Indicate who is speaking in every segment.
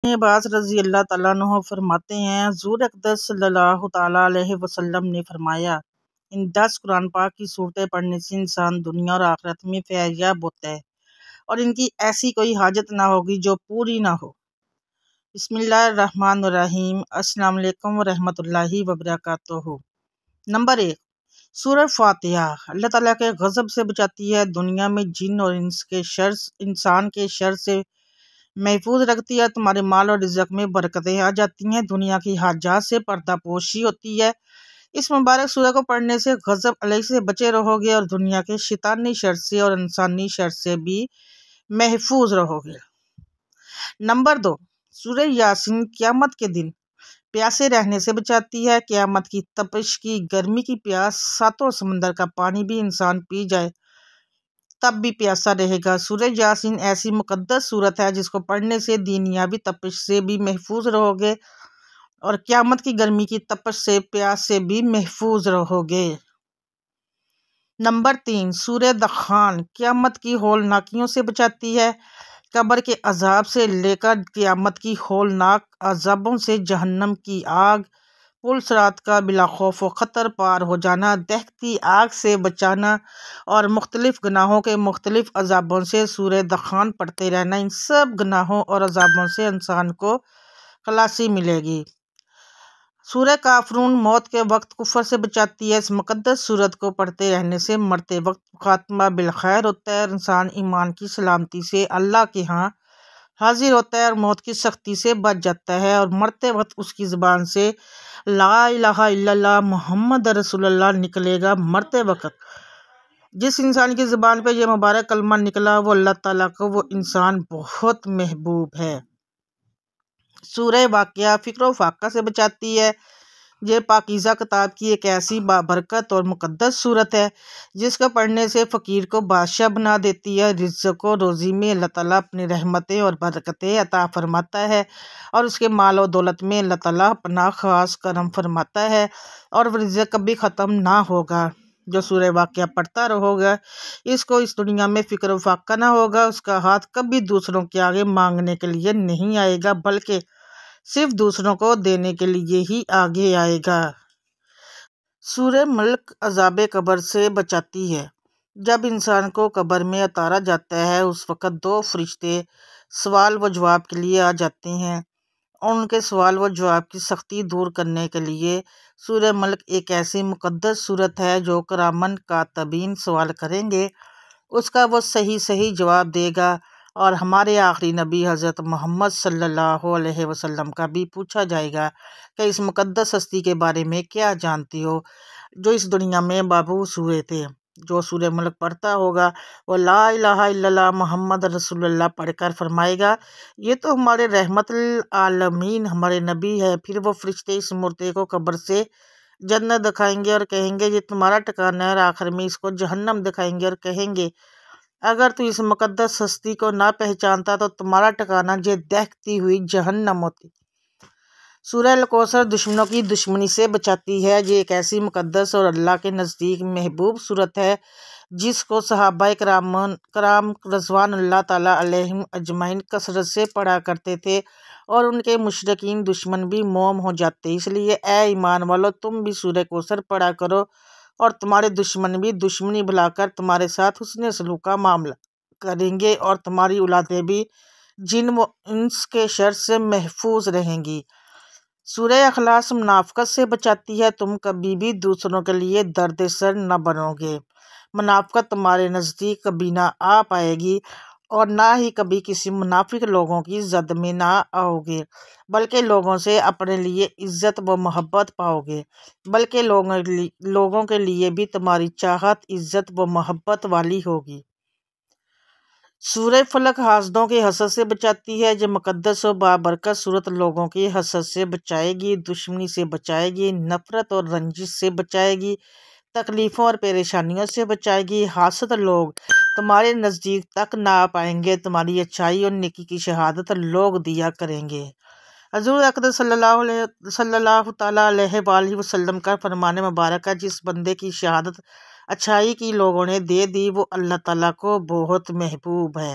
Speaker 1: अब्बास रज़ी अल्लाह तआला अन्हु फरमाते हैं, हुज़ूर अक़दस सल्लल्लाहु तआला अलैहि वसल्लम ने फरमाया, इन 10 कुरान पाक की सूरतें पढ़ने से इंसान दुनिया और आखिरत में फैज़याब होता है और इनकी ऐसी कोई हाजत ना होगी जो पूरी ना हो। बिस्मिल्लाहिर्रहमानिर्रहीम। अस्सलाम वालेकुम व रहमतुल्लाहि व बरकातुहू। नंबर 1, सूरह फातिहा अल्लाह ताला के गज़ब से बचाती है, दुनिया में जिन और इंसान के शर से महफूज रखती है, तुम्हारे माल और रिज़्क़ में बरकतें आ जाती हैं, दुनिया की हाजात से पर्दापोशी होती है। इस मुबारक सूरह को पढ़ने से गज़ब अलैहि से बचे रहोगे और दुनिया के शैतानी शर से और इंसानी शर से भी महफूज रहोगे। नंबर 2, सूरह यासीन क़यामत के दिन प्यासे रहने से बचाती है। क़यामत की तपिश की गर्मी की प्यास, सातों समंदर का पानी भी इंसान पी जाए तब भी प्यासा रहेगा। सूरह यासीन ऐसी मुक़द्दस सूरत है जिसको पढ़ने से दीनियावी तपिश से भी महफूज रहोगे और क़यामत की गर्मी की तपिश से प्यास से भी महफूज रहोगे। नंबर 3, सूरह दखान क़यामत की होलनाकियों से बचाती है। कब्र के अजाब से लेकर क़यामत की होलनाक अजाबों से जहन्नम की आग, पुल सिरात का बिला खौफ व ख़तर पार हो जाना, दहकती आग से बचाना और मुख्तलिफ गुनाहों के मुख्तलिफ अजाबों से सूरह दखान पढ़ते रहना, इन सब गुनाहों और अजाबों से इंसान को खलासी मिलेगी। सूरह काफरून मौत के वक्त कुफर से बचाती है। इस मुक़द्दस सूरत को पढ़ते रहने से मरते वक्त खात्मा बिलखैर होता है, इंसान ईमान की सलामती से अल्लाह के यहाँ हाजिर होता है और मौत की सख्ती से बच जाता है और मरते वक्त उसकी ज़ुबान से ला इलाहा इल्लल्लाह मुहम्मद रसूलुल्लाह निकलेगा। मरते वक्त जिस इंसान की ज़ुबान पे ये मुबारक कलमा निकला वो अल्लाह ताला को वो इंसान बहुत महबूब है। सूरह वाक़िया फ़िक्र फ़ाक़ा से बचाती है। ये पाकीज़ा किताब की एक ऐसी बाबरकत और मुक़द्दस सूरत है जिसको पढ़ने से फ़कीर को बादशाह बना देती है। रिज़्क़ व रोज़ी में अल्लाह ताला अपनी रहमतें और बरकतें अता फरमाता है और उसके माल और दौलत में अल्लाह ताला अपना ख़ास करम फरमाता है और रिज़्क़ कभी ख़त्म ना होगा। जो सूरह वाक़िया पढ़ता रहोगा, इसको इस दुनिया में फ़िक्र फ़ाक़ा ना होगा, उसका हाथ कभी दूसरों के आगे मांगने के लिए नहीं आएगा, बल्कि सिर्फ दूसरों को देने के लिए ही आगे आएगा। सूरह मुल्क अज़ाब कब्र से बचाती है। जब इंसान को कब्र में उतारा जाता है उस वक़्त 2 फरिश्ते सवाल व जवाब के लिए आ जाते हैं और उनके सवाल व जवाब की सख्ती दूर करने के लिए सूरह मुल्क एक ऐसी मुक़द्दस सूरत है जो करामन कातबीन सवाल करेंगे, उसका वो सही जवाब देगा और हमारे आखिरी नबी हज़रत मोहम्मद सल्लल्लाहु अलैहि वसल्लम का भी पूछा जाएगा कि इस मुक़द्दस हस्ती के बारे में क्या जानती हो जो इस दुनिया में मबऊस हुए थे। जो सूरह मुल्क पढ़ता होगा वो ला इलाहा इल्लल्लाह मुहम्मद रसूलुल्लाह पढ़कर फरमाएगा, ये तो हमारे रहमतुल आलमीन हमारे नबी है। फिर वो फरिश्ते इस मुर्दे को कब्र से जन्नत दिखाएंगे और कहेंगे ये तुम्हारा ठिकाना है और आखिर में इसको जहन्नम दिखाएंगे और कहेंगे अगर तू इस मुक़द्दस हस्ती को ना पहचानता तो तुम्हारा ठिकाना ये दहकती हुई जहन्नम होती। सूरह अल-कौसर दुश्मनों की दुश्मनी से बचाती है। ये एक ऐसी मुक़द्दस और अल्लाह के नज़दीक महबूब सूरत है जिसको सहाबाए कराम रज़वानुल्लाह ताला अलैहिम अजमाइन कसरत से पढ़ा करते थे और उनके मुशरिकीन दुश्मन भी मोम हो जाते। इसलिए ए ईमान वालों, तुम भी सूरह कौसर पढ़ा करो और तुम्हारे दुश्मन भी दुश्मनी भुलाकर तुम्हारे साथ हुस्न सलूक का मामला करेंगे और तुम्हारी औलादें भी जिन व इंस के शर से महफूज रहेंगी। सूरह अखलास मुनाफ़िक़त से बचाती है। तुम कभी भी दूसरों के लिए दर्द सर न बनोगे। मुनाफ़िक़त तुम्हारे नज़दीक कभी ना आ पाएगी और ना ही कभी किसी मुनाफिक लोगों की जद में ना आओगे, बल्कि लोगों से अपने लिए इज़्ज़त व मोहब्बत पाओगे, बल्कि लोगों के लिए भी तुम्हारी चाहत इज़्ज़त व मोहब्बत वाली होगी। सूरह फलक हासदों के हसद से बचाती है। जो मुक़द्दस व बाबरकत सूरत लोगों की हसद से बचाएगी, दुश्मनी से बचाएगी, नफ़रत और रंजिश से बचाएगी, तकलीफ़ों और परेशानियों से बचाएगी। हासद लोग तुम्हारे नज़दीक तक ना आ पाएंगे, तुम्हारी अच्छाई और नेकी की शहादत लोग दिया करेंगे। हज़ूर अक़दस सल्लल्लाहु ताला अलैहि वसल्लम का फरमान मुबारक है, जिस बंदे की शहादत अच्छाई की लोगों ने दे दी वो अल्लाह ताला को बहुत महबूब है।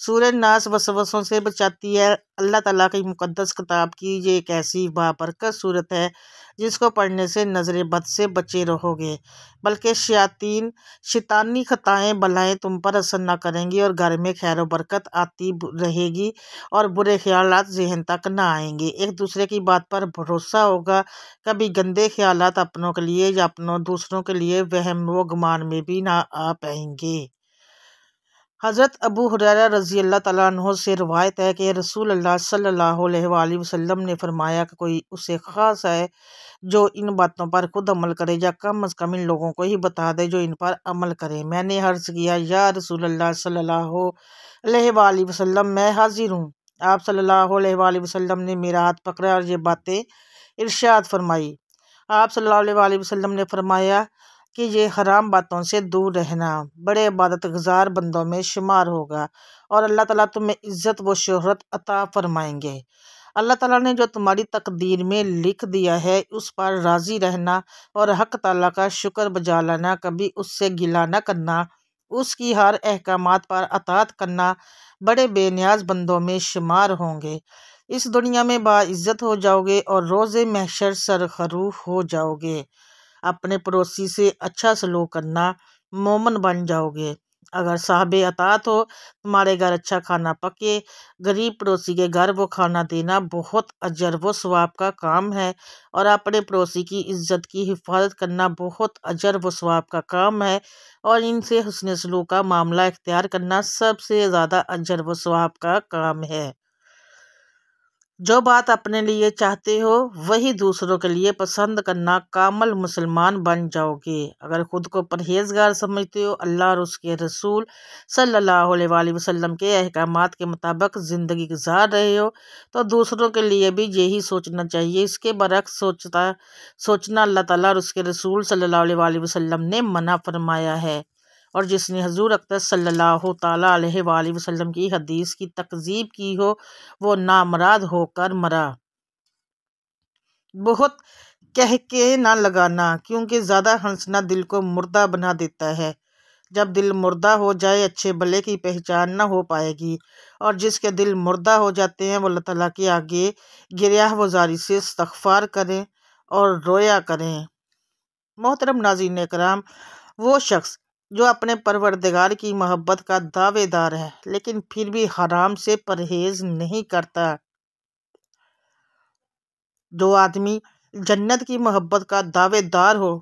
Speaker 1: सूरह नास वसवसों से बचाती है। अल्लाह ताला की मुक़द्दस किताब की ये एक ऐसी बाबरकत सूरत है जिसको पढ़ने से नज़र बद से बचे रहोगे, बल्कि शैतानी खताएँ बलाएँ तुम पर असर न करेंगी और घर में खैर व बरकत आती रहेगी और बुरे ख्यालात ज़हन तक ना आएंगे। एक दूसरे की बात पर भरोसा होगा। कभी गंदे ख्यालात अपनों के लिए या अपनों दूसरों के लिए वहम व गुमान में भी ना आ पाएंगे। हज़रत अबू हुरैरा रज़ी अल्लाह तआला अन्हु से रवायत है कि रसूल अल्लाह सल्लल्लाहु अलैहि वसल्लम ने फरमाया कि कोई उसे ख़ास है जो इन बातों पर खुद अमल करे या कम अज़ कम इन लोगों को ही बता दे जो इन पर अमल करे। मैंने अर्ज़ किया, या रसूल अल्लाह सल्लल्लाहु अलैहि वसल्लम, मैं हाजिर हूँ। आप सल्लल्लाहु अलैहि वसल्लम ने मेरा हाथ पकड़ा और ये बातें इरशाद फरमाई। आप सल्लल्लाहु अलैहि वसल्लम ने फरमाया कि ये हराम बातों से दूर रहना बड़े इबादत गुज़ार बंदों में शुमार होगा और अल्लाह ताला तुम्हें इज़्ज़त व शोहरत अता फरमाएंगे। अल्लाह ताला ने जो तुम्हारी तकदीर में लिख दिया है उस पर राज़ी रहना और हक़ ताला का शुक्र बजा लाना, कभी उससे गिला न करना, उसकी हर अहकामात पर अताअत करना बड़े बेनियाज बंदों में शुमार होंगे। इस दुनिया में बाइज़्ज़त हो जाओगे और रोज़े महशर सरखरू हो जाओगे। अपने पड़ोसी से अच्छा सलूक करना, मोमन बन जाओगे। अगर साहबे अतात हो, तुम्हारे घर अच्छा खाना पके, गरीब पड़ोसी के घर वो खाना देना बहुत अजर व सवाब का काम है और अपने पड़ोसी की इज़्ज़त की हिफाजत करना बहुत अजर व सवाब का काम है और इनसे हुस्न सलूक का मामला इख्तियार करना सबसे ज़्यादा अजर व सवाब का काम है। जो बात अपने लिए चाहते हो वही दूसरों के लिए पसंद करना, कामल मुसलमान बन जाओगे। अगर खुद को परहेजगार समझते हो, अल्लाह और उसके रसूल सल्लल्लाहु अलैहि वसल्लम के अहकामात के मुताबिक ज़िंदगी गुजार रहे हो, तो दूसरों के लिए भी यही सोचना चाहिए। इसके बरक्स सोचना अल्लाह ताला और उसके रसूल सल्लल्लाहु अलैहि वसल्लम ने मना फरमाया है और जिसने हजूर अक़दस सल्लल्लाहु ताला अलैहि वसल्लम की हदीस की तकज़ीब की हो वो नामराद होकर मरा। बहुत कह के ना लगाना, क्योंकि ज़्यादा हंसना दिल को मुर्दा बना देता है। जब दिल मुर्दा हो जाए अच्छे भले की पहचान ना हो पाएगी और जिसके दिल मुर्दा हो जाते हैं वो अल्लाह ताला के आगे गिरयाह वज़ारी से इस्तग़फ़ार करें और रोया करें। मोहतरम नाज़रीन इकराम, वो शख्स जो अपने परवरदिगार की मोहब्बत का दावेदार है लेकिन फिर भी हराम से परहेज़ नहीं करता। जो आदमी जन्नत की मोहब्बत का दावेदार हो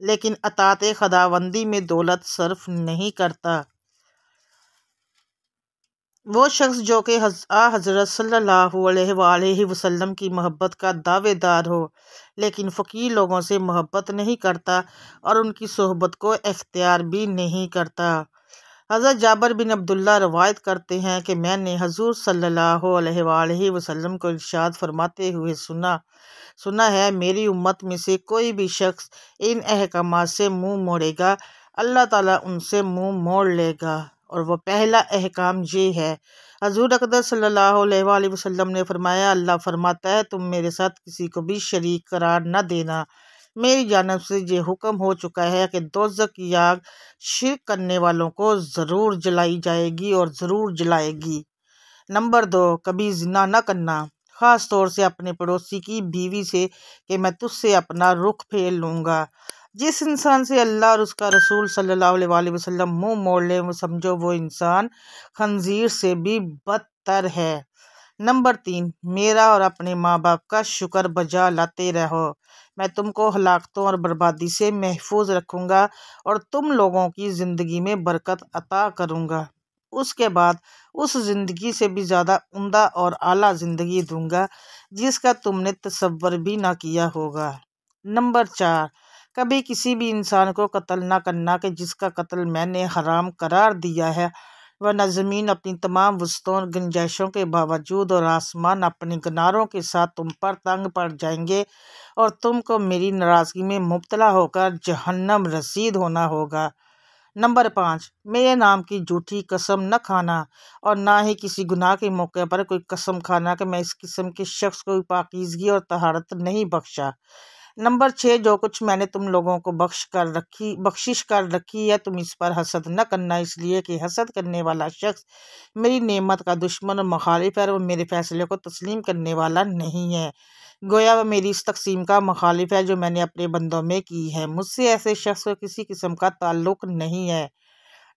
Speaker 1: लेकिन अताते खुदावंदी में दौलत सर्फ नहीं करता। वो शख्स जो कि हज़रत सल्लल्लाहु अलैहि वसल्लम की मोहब्बत का दावेदार हो लेकिन फ़कीर लोगों से मोहब्बत नहीं करता और उनकी सोहबत को इख्तियार भी नहीं करता। हज़रत जाबिर बिन अब्दुल्लाह रवायत करते हैं कि मैंने हजूर सल्लल्लाहु अलैहि वसल्लम को इरशाद फरमाते हुए सुना है, मेरी उम्मत में से कोई भी शख्स इन अहकामात से मुँह मोड़ेगा, अल्लाह ताला उनसे मुँह मोड़ लेगा। और वह पहला अहकाम ये है, हजूर अक़दस सल्लल्लाहु अलैहि वसल्लम ने फरमाया, अल्लाह फरमाता है तुम मेरे साथ किसी को भी शरीक करार न देना। मेरी जानब से ये हुक्म हो चुका है कि दोज़ख की आग शिर्क करने वालों को ज़रूर जलाई जाएगी और ज़रूर जलाएगी। नंबर 2, कभी ज़िना न करना, ख़ास तौर से अपने पड़ोसी की बीवी से कि मैं तुझसे अपना रुख फेर लूँगा। जिस इंसान से अल्लाह और उसका रसूल सल्लल्लाहु अलैहि वसल्लम मुँह मोड़ ले, वो समझो वो इंसान खंजीर से भी बदतर है। नंबर 3, मेरा और अपने माँ बाप का शुक्र बजा लाते रहो। मैं तुमको हलाकतों और बर्बादी से महफूज रखूँगा और तुम लोगों की ज़िंदगी में बरकत अता करूँगा। उसके बाद उस ज़िंदगी से भी ज़्यादा उम्दा और आला ज़िंदगी दूँगा जिसका तुमने तसव्वुर भी ना किया होगा। नंबर 4, कभी किसी भी इंसान को कत्ल ना करना कि जिसका कत्ल मैंने हराम करार दिया है। वह न ज़मीन अपनी तमाम वस्तुओं और गुंजाइशों के बावजूद और आसमान अपने किनारों के साथ तुम पर तंग पड़ जाएंगे और तुमको मेरी नाराज़गी में मुब्तला होकर जहन्नम रसीद होना होगा। नंबर 5, मेरे नाम की झूठी कसम न खाना और ना ही किसी गुनाह के मौके पर कोई कसम खाना कि मैं इस किस्म के शख्स को पाकीज़गी और तहारत नहीं बख्शा। नंबर 6, जो कुछ मैंने तुम लोगों को बख्शिश कर रखी है, तुम इस पर हसद न करना, इसलिए कि हसद करने वाला शख्स मेरी नेमत का दुश्मन और मुखालिफ है और वो मेरे फैसले को तस्लीम करने वाला नहीं है। गोया वह मेरी इस तकसीम का मुखालिफ है जो मैंने अपने बंदों में की है। मुझसे ऐसे शख्स को किसी किस्म का ताल्लुक नहीं है।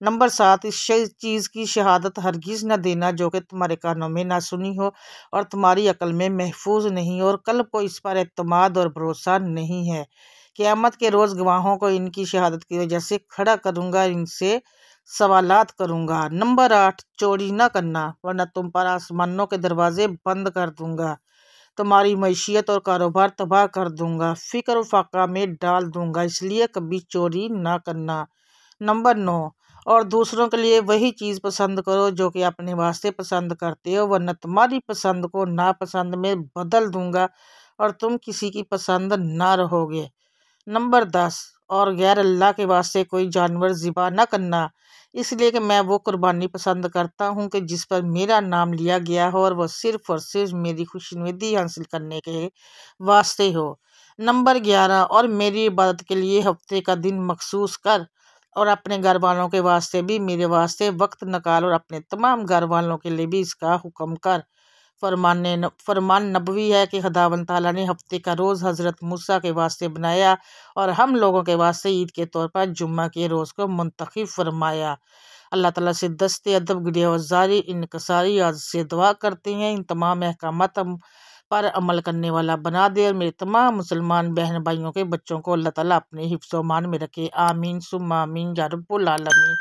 Speaker 1: नंबर 7, इस चीज़ की शहादत हरगिज़ न देना जो कि तुम्हारे कानों में ना सुनी हो और तुम्हारी अकल में महफूज नहीं हो और कल्ब को इस पर एतमाद और भरोसा नहीं है। क़यामत के रोज़ गवाहों को इनकी शहादत की वजह से खड़ा करूँगा, इनसे सवालात करूँगा। नंबर 8, चोरी न करना वरना तुम पर आसमानों के दरवाजे बंद कर दूँगा, तुम्हारी मईशियत और कारोबार तबाह कर दूँगा, फ़िक्र और फाका में डाल दूँगा, इसलिए कभी चोरी ना करना। नंबर 9, और दूसरों के लिए वही चीज़ पसंद करो जो कि अपने वास्ते पसंद करते हो, वरना तुम्हारी पसंद को नापसंद में बदल दूँगा और तुम किसी की पसंद ना रहोगे। नंबर 10, और गैर अल्लाह के वास्ते कोई जानवर ज़िबा न करना, इसलिए कि मैं वो कुर्बानी पसंद करता हूँ कि जिस पर मेरा नाम लिया गया हो और वह सिर्फ मेरी खुशनुदी हासिल करने के वास्ते हो। नंबर 11, और मेरी इबादत के लिए हफ्ते का दिन मखसूस कर और अपने घर वालों के वास्ते भी मेरे वास्ते वक्त निकाल और अपने तमाम घर वालों के लिए भी इसका हुक्म कर। फरमान नबवी है कि खुदावंद ताला ने हफ्ते का रोज़ हज़रत मूसा के वास्ते बनाया और हम लोगों के वास्ते ईद के तौर पर जुम्मा के रोज़ को मुंतखब फरमाया। अल्लाह ताला से दस्ते अदब गिरिया वजारी इनकसारी आज से दुआ करते हैं, इन तमाम अहकामात पर अमल करने वाला बना दे और मेरे तमाम मुसलमान बहन भाइयों के बच्चों को अल्लाह ताला अपने हिफ्ज़-ओ-मान में रखे। आमीन सुम्मा आमीन या रब्बुल आलमीन।